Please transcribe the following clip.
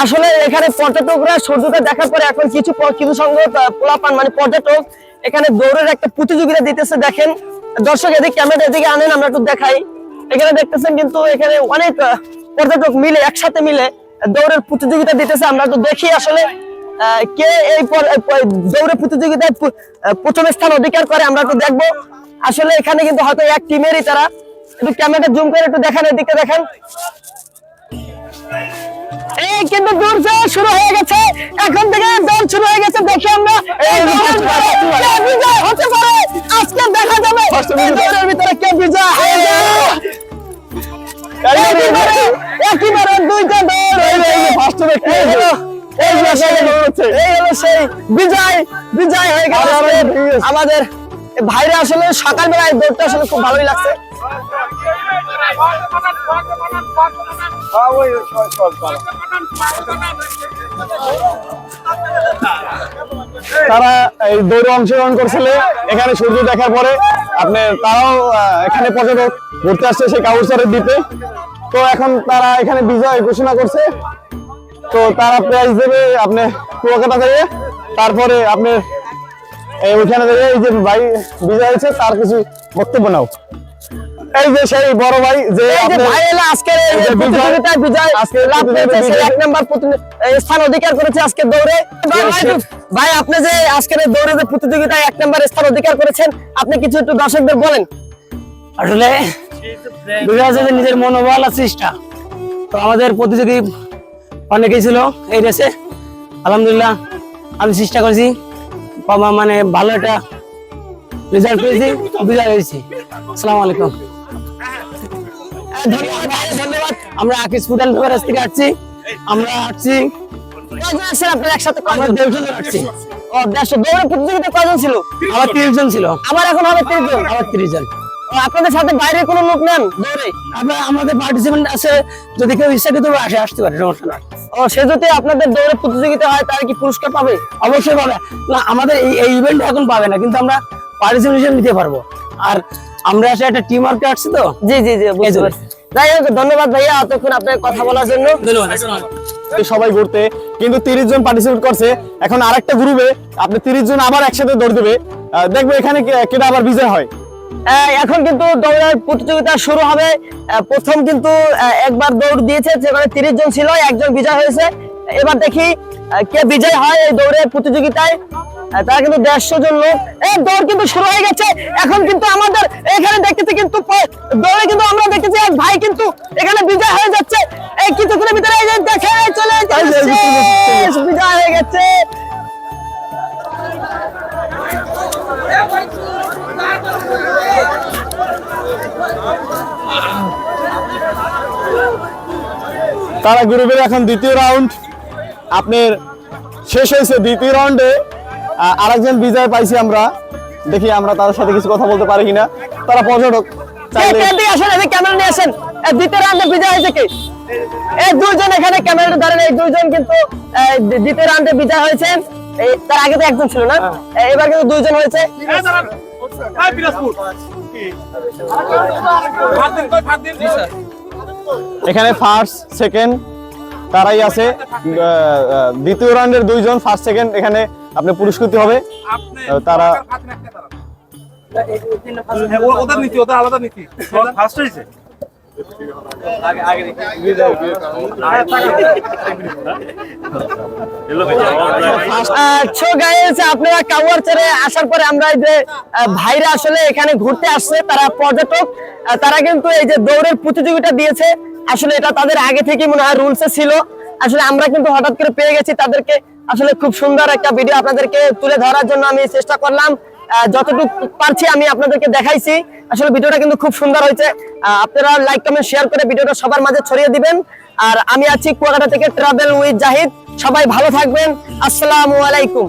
আসলে এখানে পর্যটকরা সূর্যটা দেখার পরে এখন কিছু সংখ্যক পোলাপান মানে পর্যটক এখানে দৌড়ের একটা প্রতিযোগিতা দিতেছে। দেখেন দর্শক, এদিকে ক্যামেরা এদিকে আনেন, আমরা একটু দেখাই। এখানে দেখতেছেন কিন্তু এখানে অনেক পর্যটক মিলে একসাথে মিলে দৌড়ের প্রতিযোগিতা দিতেছে। আমরা একটু দেখি আসলে কে এই দৌড়ের প্রতিযোগিতায় প্রথম স্থান অধিকার করে, আমরা একটু দেখবো। আসলে এখানে কিন্তু হয়তো এক টিমেরই তারা। একটু ক্যামেরা জুম করে একটু দেখেন, এদিকে দেখেন। এই কিন্তু দৌড় শুরু হয়ে গেছে, এখন থেকে দৌড় শুরু হয়ে গেছে। দেখি আমরা বিজয় হতে পারে, আজকে দেখা যাবে দৌড়ের ভিতরে কে বিজয় হয়ে যায়। একেবারে দুইটা দৌড়, এই হলো সেই বিজয় হয়ে গেল আমাদের ভাইরা। আসলে সকালবেলায় দৌড়টা আসলে খুব ভালোই লাগছে। তারা এই দৌড়ে অংশগ্রহণ করছিল। এখানে সূর্য দেখার পরে তারাও এখানে পর্যটক ঘুরতে আসছে সেই কাউসারের দ্বীপে। তো এখন তারা এখানে বিজয় ঘোষণা করছে। তো তারা প্রাইজ দেবে আপনি কুয়াকাটা থেকে, তারপরে আপনি ওইখানে থেকে এই যে ভাই বিজয় হয়েছে তার কিছু বক্তব্য নাও। এই যে সেই বড় ভাই যে ভাই এলো আজকের প্রতিযোগিতায় বিজয় লাভ করেছে, এক নাম্বার স্থান অধিকার করেছে আজকে দৌড়ে। ভাই আপনি যে আজকের দৌড়ে যে প্রতিযোগিতায় এক নাম্বার স্থান অধিকার করেছেন, আপনি কিছু একটু দর্শকদের বলেন। আসলে নিজের মনোবল আর চেষ্টা, তো আমাদের প্রতিযোগী অনেকেই ছিল এই রেসে। আলহামদুলিল্লাহ আমি চেষ্টা করেছি, মানে ভালো একটা রেজাল্ট পেয়েছি, বিজয় হয়েছি। আসসালামু আলাইকুম। ধন্যবাদ। আমরা আকিস ফুড এন্ড বেভারেজ থেকে আসছি। আমরা আসছি আপনার একসাথে আমরা 150 জন আসছি। ও 150 দৌড়ে প্রতিযোগিতা কয়জন ছিল? আমার 30 জন ছিল। আমার এখন হবে 30 জন। আমার 30 জন। আপনাদের সাথে বাইরে কোনো লোক নেন দৌড়ে? আমাদের পার্টিসিপেন্ট আছে, যদি কেউ ইচ্ছাকৃত আসতে পারে, সমস্যা নাই। ও সে যদি আপনাদের দৌড়ে প্রতিযোগিতা হয় তার কি পুরস্কার পাবে? অবশ্যই পাবে। না আমাদের এই ইভেন্ট এখন পাবে না, কিন্তু আমরা পার্টিসিপেশন নিতে পারবো। আর আমরা আসলে একটা টিম ওয়ার্কে আসছি তো। জি বুঝতে পারছি। যাই হোক ধন্যবাদ ভাইয়া এতক্ষণ আপনার কথা বলার জন্য। ধন্যবাদ। সবাই ঘুরতে কিন্তু 30 জন পার্টিসিপেট করছে। এখন আরেকটা গ্রুপে আপনি 30 জন আবার একসাথে দৌড় দেবে, দেখবে এখানে কেটা আবার বিজয় হয়। এখন কিন্তু দৌড়ের প্রতিযোগিতা শুরু হবে। প্রথম কিন্তু একবার দৌড় দিয়েছে, যেখানে 30 জন ছিল, একজন বিজয় হয়েছে। এবার দেখি কে বিজয় হয় এই দৌড়ের প্রতিযোগিতায়। তারা কিন্তু 150 জন লোক। এই দৌড় কিন্তু শুরু হয়ে গেছে। এখন কিন্তু আমাদের এখানে দেখতেছি কিন্তু দৌড়ে কিন্তু আমরা দেখতেছি এক ভাই কিন্তু এখানে বিজয় হয়ে যাচ্ছে। এই কিছুক্ষণের ভিতরে দেখে চলে বিজয় হয়ে গেছে। তারা গ্রুপের এখন দ্বিতীয় রাউন্ড আপনার শেষ হয়েছে। দ্বিতীয় রাউন্ডে আরেকজন বিজয় পাইছি আমরা। দেখি আমরা তাদের সাথে কিছু কথা বলতে পারি কিনা। তারা পর্যটক। ক্যামেরা নিয়ে আসেন। দ্বিতীয় রাউন্ডে বিজয় হয়েছে কি? এই দুইজন এখানে ক্যামেরাটা ধরেন। এই দুইজন কিন্তু দ্বিতীয় রাউন্ডে বিজয় হয়েছেন। তার আগে তো একজন ছিল না, এবার কিন্তু দুইজন হয়েছে। এখানে ফার্স্ট সেকেন্ড তারাই আছে। দ্বিতীয় রাউন্ডের দুইজন, ফার্স্ট সেকেন্ড এখানে আপনি পুরস্কৃত হবে। তারা আলাদা নীতি ফার্স্ট হয়েছে। আপনারা কাউয়ার ছেড়ে আসার পরে আমরা এই যে ভাইরা আসলে এখানে ঘুরতে আসছে, তারা পর্যটক। তারা কিন্তু এই যে দৌড়ের প্রতিযোগিতা দিয়েছে, আসলে এটা তাদের আগে থেকে মনে হয় রুলসে ছিল। আসলে আমরা কিন্তু হঠাৎ করে পেয়ে গেছি তাদেরকে। আসলে খুব সুন্দর একটা ভিডিও আপনাদেরকে তুলে ধরার জন্য আমি চেষ্টা করলাম। যতটুকু পারছি আমি আপনাদেরকে দেখাইছি। আসলে ভিডিওটা কিন্তু খুব সুন্দর হয়েছে। আপনারা লাইক কমেন্ট শেয়ার করে ভিডিওটা সবার মাঝে ছড়িয়ে দিবেন। আর আমি আছি কুয়াকাটা থেকে ট্রাভেল উইথ জাহিদ। সবাই ভালো থাকবেন। আসসালামু আলাইকুম।